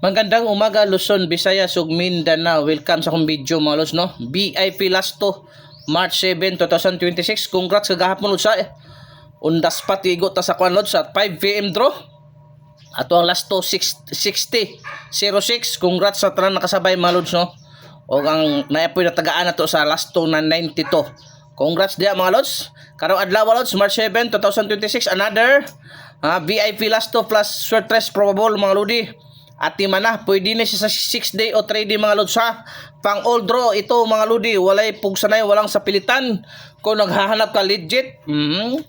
Magandang umaga Luzon, Visayas ug Mindanao. Welcome sa akong video mga lods no. VIP Lasto March 7, 2026. Congrats kagahapon lods sa undas patigo ta sa kwan lods at 5 PM draw. Ato ang Lasto 6006. Congrats sa tanan nakasabay mga lods no. O ang naapoy na tagaan nato sa Lasto na 92. Congrats dia mga lods. Karong adlaw lods March 7, 2026 another VIP Lasto plus short rest probable mga lodi. At mana, pwede na siya sa 6 day o 3 day mga lods ha. Pang all draw ito mga lodi, walay pugsanay, walang sapilitan. Kung naghahanap ka legit,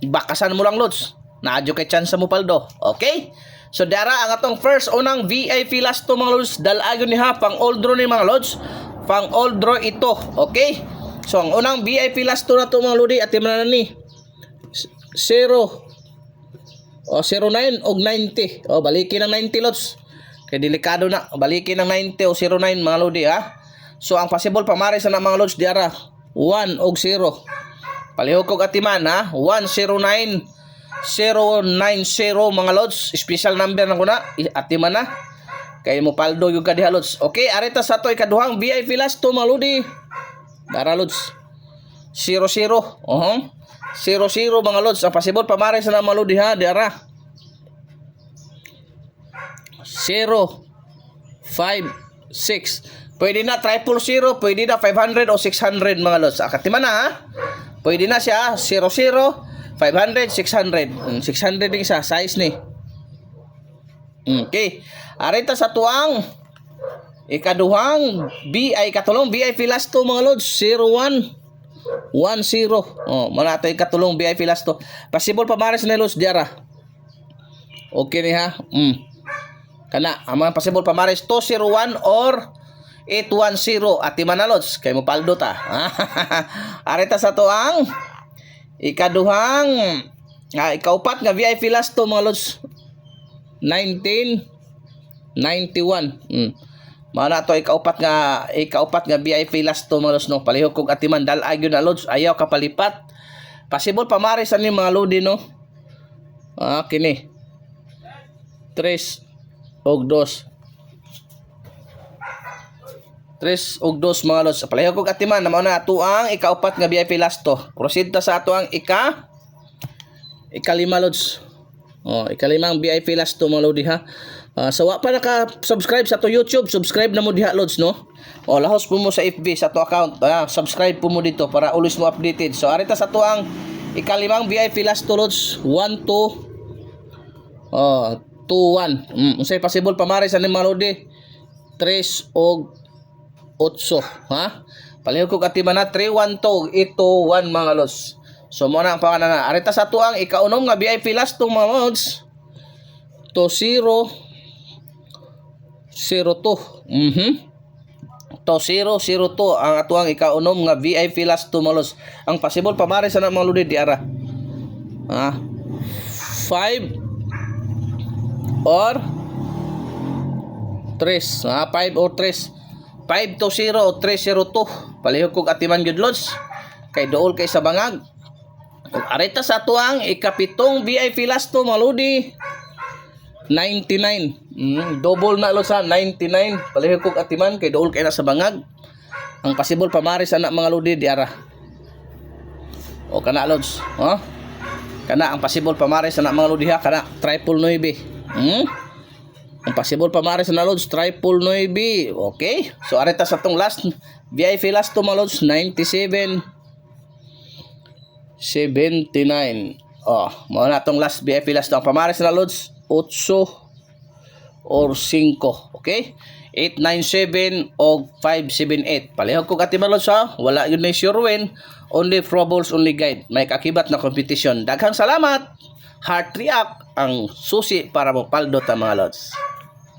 bakasan mo lang lods. Naadyo kay chance mo paldo. Okay? So dara ang atong first unang VIP Lasto mga lods, dalagon ni ha, pang all draw ni mga lods. Pang all draw ito. Okay? So ang unang VIP Lasto na to mga lodi, at mana ni 0 o 09 og 90. O balikin ng 90 lods. Kaya delikado na, balikin ng 90 o 09 mga lodi ha. So ang possible pamares na mga lods diara 1 og 0. Palihog kog atiman ha, 109 090 mga lods. Special number na kuna, atiman na. Kaya mo paldo yung kadiha lods. Okay, arita sa to ikaduhang VIP Lasto mga lodi. Dara lods 00. 00 mga lods. Ang possible pamares na mga lodi ha, diara 0, 5, 6. Pwede na 000, pwede na 500 o 600 mga lods. Akatiman na ha. Pwede na siya 00, 500, 600. 600 din isa, size ni. Okay. Arita sa tuang ikaduhang katulong VIP Lasto mga lods 01, 10. Oh, mana to ikatulong VIP Lasto. Possible pa mares na lods diara. Okay ni ha. Kana ang mga possible pamares 201 or 810 at manalods kay mo paldo ta. Arita sa to ang ikaduhang ikaupat nga VIP Lasto mga lods 1991. Mana to ikaupat nga VIP Lasto mga lods no. Palihog kog atiman dalag yun na lods, ayaw kapalipat. Possible pamares ani mga lodi no. Kini 3 og 2 3 og 2 mga lods. Palihog kog atiman na mao na ato ang ikaupat nga VIP Lasto. Proceed ta sa ato ang ikalima lods. Ikalimang VIP Lasto mga lodi ha. So wa pa naka-subscribe sa to YouTube, subscribe na mo diha lods no. Lahos po mo sa FB sa to account. Subscribe po mo dito para always mo updated. So arita sa to ang ikalimang VIP Lasto lods 1 to 2-1. Unsay possible pamares ani mga lodi 3 og 8 ha. Palihog kog atiman na 3-1 ito 1 mga lods. So mo na ang pangalan. Arita sa tuang ikaunom nga VIP Lasto mga lods to 002. To 002 ang atuang ikaunom nga VIP Lasto mga lods. Ang possible pamares na mga lodi diara 5 or 3. 5 or 3. 5 to 0 o 302. Palihog kog atiman gyud lods. Kay dool kay sa bangag. Arita sa tuang ikapitong VIP Lasto mga lodi 99. Double na lods sa 99. Palihog kog atiman kay dool kay na sa bangag. Ang possible pamares ana mga lodi diara. O kana lods, kana ang possible pamares ana mga lodi ha, kana 999. Ang possible pamares na lods 999. Okay? So arita sa tong last VIP Lasto mga lods 97 79. Mao na tong last VIP Lasto ang pamares na lods 8 or 5. Okay? 897 o 578. Palihog ko katiman lods ha. Wala yun na sure win. Only probables, only guide. May kakibat na competition. Daghang salamat. Heart React ang susi para mo paldo ta mga lods.